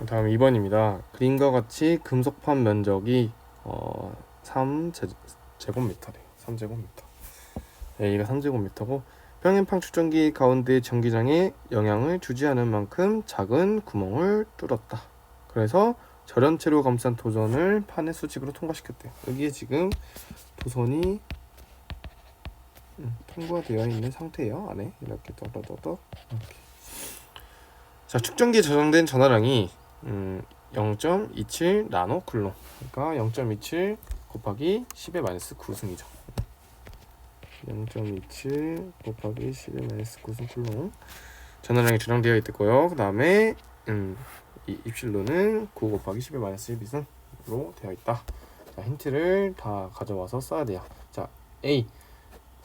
다음 2번입니다. 그림과 같이 금속판 면적이 3제곱미터래. 3제곱미터. A가 3제곱미터고 평행판 축전기 가운데 전기장에 영향을 주지 않을 만큼 작은 구멍을 뚫었다. 그래서 절연체로 감싼 도선을 판의 수직으로 통과시켰대요. 여기에 지금 도선이 통과되어 있는 상태예요. 안에 이렇게 떠떠떠 이렇게. 자, 축전기에 저장된 전하량이 0.27 나노 쿨롱. 그러니까 0.27 곱하기 10의 마이너스 9승이죠. 0.27 곱하기 10의 마이너스 9승 쿨롱 전하량이 저장되어 있고요. 그 다음에 이 입실로는 9 곱하기 10의 마이너스 12승으로 되어 있다. 자, 힌트를 다 가져와서 써야 돼요. 자, A.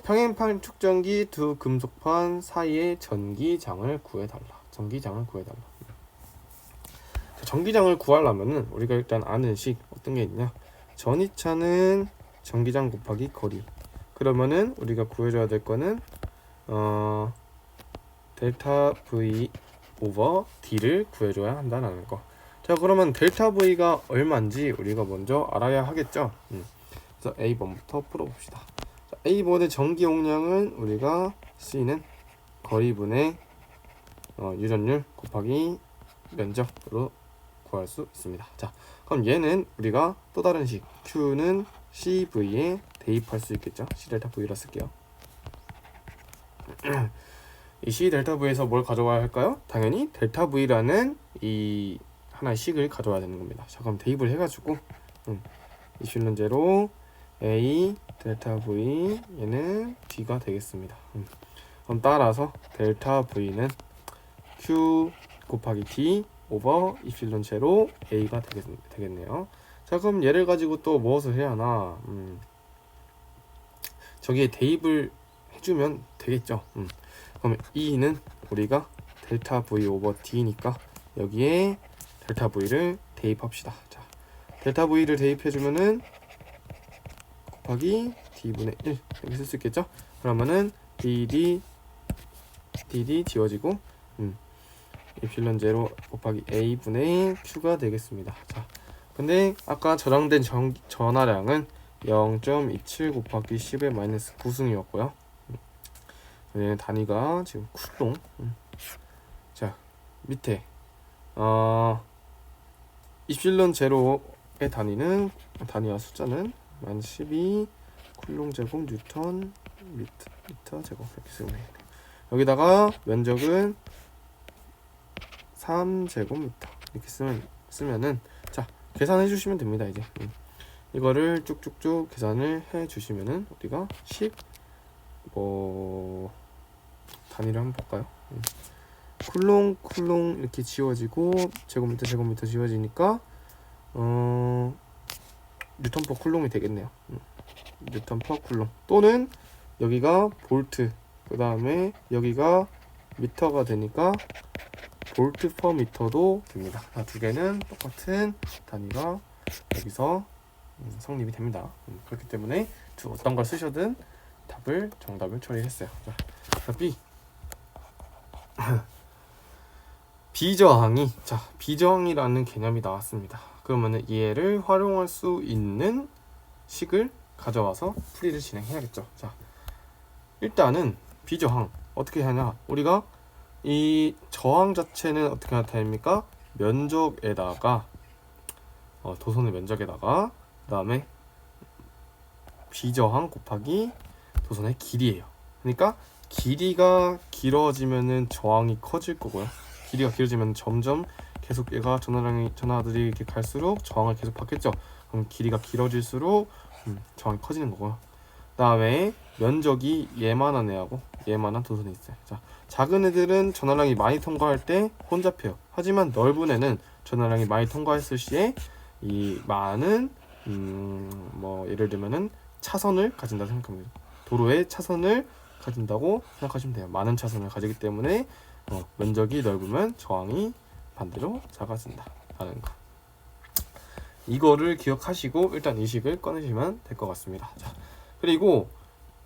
평행판 축전기 두 금속판 사이의 전기장을 구해달라. 전기장을 구해달라. 자, 전기장을 구하려면은 우리가 일단 아는 식 어떤 게 있냐? 전이차는 전기장 곱하기 거리. 그러면은 우리가 구해줘야 될 거는 델타 V 오버 D를 구해줘야 한다는 거. 자, 그러면 델타 V가 얼마인지 우리가 먼저 알아야 하겠죠. 그래서 A번부터 풀어봅시다. 자, A번의 전기 용량은 우리가 C는 거리분의 유전율 곱하기 면적으로 구할 수 있습니다. 자, 그럼 얘는 우리가 또 다른 식 Q는 CV에 대입할 수 있겠죠. C 델타 V라 쓸게요. 이 C 델타 V에서 뭘 가져와야 할까요? 당연히 델타 V라는 이 하나의 식을 가져와야 되는 겁니다. 자, 그럼 대입을 해가지고 이실론 제로 A 델타 V 얘는 D가 되겠습니다. 그럼 따라서 델타 V는 Q 곱하기 D 오버 입실론 제로 A가 되겠네요. 자, 그럼 얘를 가지고 또 무엇을 해야 하나? 저기에 대입을 해주면 되겠죠. 그러면 E는 우리가 델타 V 오버 D니까 여기에 델타 V를 대입합시다. 자, 델타 V를 대입해주면은 곱하기 D분의 1 이렇게 쓸 수 있겠죠. 그러면은 DD 지워지고 입실론 제로 곱하기 A분의 Q가 되겠습니다. 자, 근데 아까 저장된 전하량은 0.27 곱하기 10의 마이너스 9승이었고요. 얘는 단위가 지금 쿨롱. 자, 밑에 입실론 제로의 단위와 숫자는 마이너스 12 쿨롱 제곱 뉴턴 미터 제곱 이렇게 쓰면 되겠네요. 여기다가 면적은 3제곱미터 이렇게 쓰면은 자, 계산해 주시면 됩니다. 이제 이거를 쭉쭉쭉 계산을 해 주시면은 우리가 10 단위를 한번 볼까요? 쿨롱 이렇게 지워지고 제곱미터 지워지니까 뉴턴 퍼 쿨롱이 되겠네요. 뉴턴 퍼 쿨롱 또는 여기가 볼트 그 다음에 여기가 미터가 되니까 볼트 퍼 미터도 됩니다. 두 개는 똑같은 단위가 여기서 성립이 됩니다. 그렇기 때문에 어떤 걸 쓰셔든 정답을 처리했어요. 자, B 비저항이라는 개념이 나왔습니다. 그러면은 얘를 활용할 수 있는 식을 가져와서 풀이를 진행해야겠죠. 자, 일단은 비저항 어떻게 하냐? 우리가 이 저항 자체는 어떻게 나타냅니까? 면적에다가 도선의 면적에다가 그 다음에 비저항 곱하기 도선의 길이에요. 그러니까 길이가 길어지면은 저항이 커질 거고요. 길이가 길어지면 점점 계속 얘가 전하들이 이렇게 갈수록 저항을 계속 받겠죠. 그럼 길이가 길어질수록 저항이 커지는 거고요. 그 다음에 면적이 얘만한 애하고 얘만한 도선이 있어요. 자, 작은 애들은 전하량이 많이 통과할 때 혼잡해요. 하지만 넓은 애는 전하량이 많이 통과했을 시에 이 많은 예를 들면은 차선을 가진다 생각합니다. 도로에 차선을 가진다고 생각하시면 돼요. 많은 차선을 가지기 때문에 면적이 넓으면 저항이 반대로 작아진다 라는 거. 이거를 기억하시고 일단 이 식을 꺼내시면 될 것 같습니다. 자, 그리고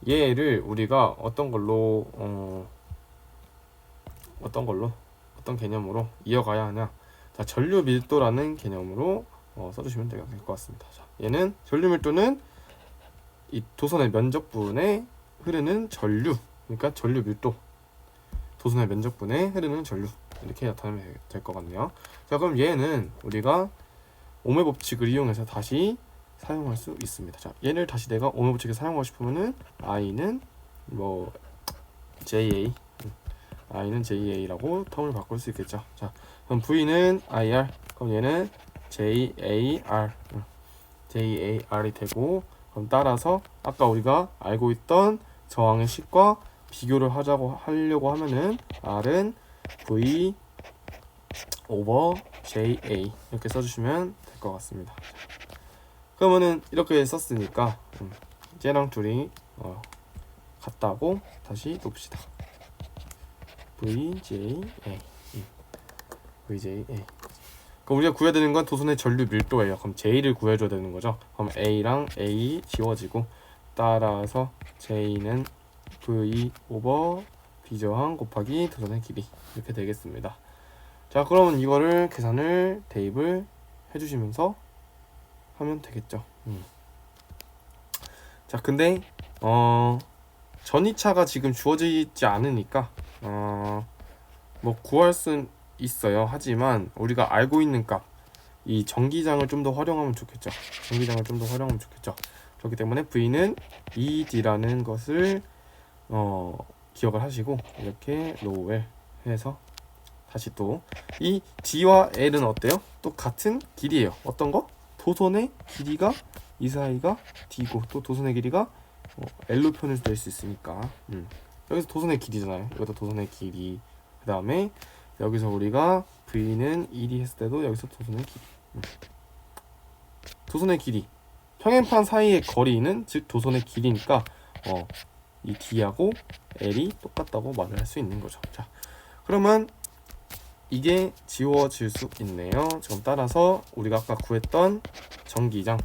얘를 우리가 어떤 개념으로 이어가야 하냐? 자, 전류 밀도라는 개념으로 써주시면 될 것 같습니다. 자, 얘는 전류 밀도는 이 도선의 면적분에 흐르는 전류, 그러니까 전류 밀도, 도선의 면적분에 흐르는 전류, 이렇게 나타내면 될 것 같네요. 자, 그럼 얘는 우리가 오메 법칙을 이용해서 다시 사용할 수 있습니다. 자, 얘를 다시 내가 오메 법칙을 사용하고 싶으면은 i는 뭐 ja, i는 ja라고 텀을 바꿀 수 있겠죠. 자, 그럼 v는 ir, 그럼 얘는 jar이 되고, 그럼 따라서 아까 우리가 알고 있던 저항의 식과 비교를 하려고 하면은 r은 v over ja 이렇게 써주시면 될 것 같습니다. 그러면은 이렇게 썼으니까 쟤랑 둘이 같다고 다시 놓읍시다. VJA. 그럼 우리가 구해야 되는 건 도선의 전류 밀도예요. 그럼 J를 구해줘야 되는 거죠. 그럼 A랑 A 지워지고, 따라서 J는 V 오버 B저항 곱하기 도선의 길이, 이렇게 되겠습니다. 자, 그러면 이거를 계산을 대입을 해주시면서 하면 되겠죠. 자, 근데 전이차가 지금 주어지지 않으니까 뭐 구할 순 있어요. 하지만 우리가 알고 있는 값, 이 전기장을 좀 더 활용하면 좋겠죠. 그렇기 때문에 V는 ED라는 것을 기억을 하시고, 이렇게 로웰 해서 다시 또 이 D와 L은 어때요? 또 같은 길이에요. 어떤 거? 도선의 길이가 이 사이가 D고, 또 도선의 길이가 L로 표현될 수 있으니까 여기서 도선의 길이잖아요. 이것도 도선의 길이. 그 다음에 여기서 우리가 V는 1이 했을 때도 여기서 도선의 길이. 도선의 길이, 평행판 사이의 거리는 즉 도선의 길이니까 이 D하고 L이 똑같다고 말을 할 수 있는 거죠. 자, 그러면 이게 지워질 수 있네요. 지금 따라서 우리가 아까 구했던 전기장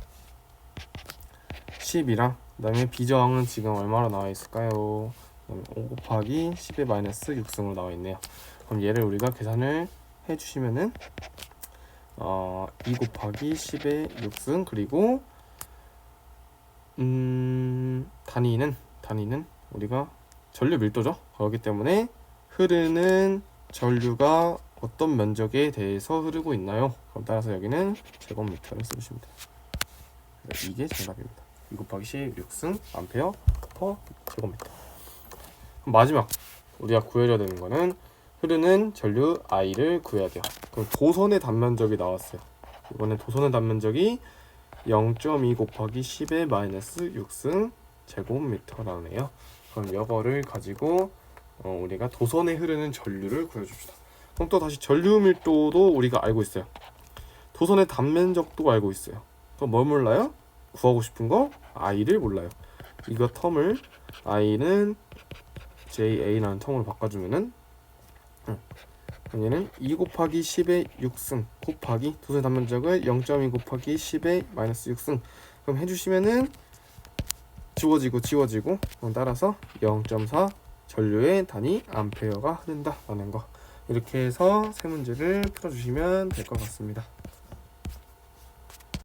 10이랑 그 다음에 비저항은 지금 얼마로 나와 있을까요? 5 곱하기 10의 마이너스 6승으로 나와 있네요. 그럼 얘를 우리가 계산을 해주시면은 2 곱하기 10의 6승, 그리고 단위는 우리가 전류 밀도죠. 그렇기 때문에 흐르는 전류가 어떤 면적에 대해서 흐르고 있나요? 그럼 따라서 여기는 제곱미터를 쓰시면 돼요. 이게 정답입니다. 2 곱하기 16승 암페어 퍼 제곱미터. 그럼 마지막 우리가 구해야 되는 거는 흐르는 전류 I를 구해야 돼요. 그럼 도선의 단면적이 나왔어요. 이번에 도선의 단면적이 0.2 곱하기 10의 마이너스 6승 제곱미터라네요. 그럼 이거를 가지고 우리가 도선에 흐르는 전류를 구해줍시다. 그럼 또 다시 전류 밀도도 우리가 알고 있어요. 도선의 단면적도 알고 있어요. 그럼 뭘 몰라요? 구하고 싶은 거 I를 몰라요. 이거 텀을 I는 JA라는 텀으로 바꿔주면은 얘는 2 곱하기 10의 6승 곱하기 도선의 단면적을 0.2 곱하기 10의 마이너스 6승. 그럼 해주시면은 지워지고 그럼 따라서 0.4 전류의 단위 암페어가 흐른다 라는 거, 이렇게 해서 세 문제를 풀어주시면 될 것 같습니다.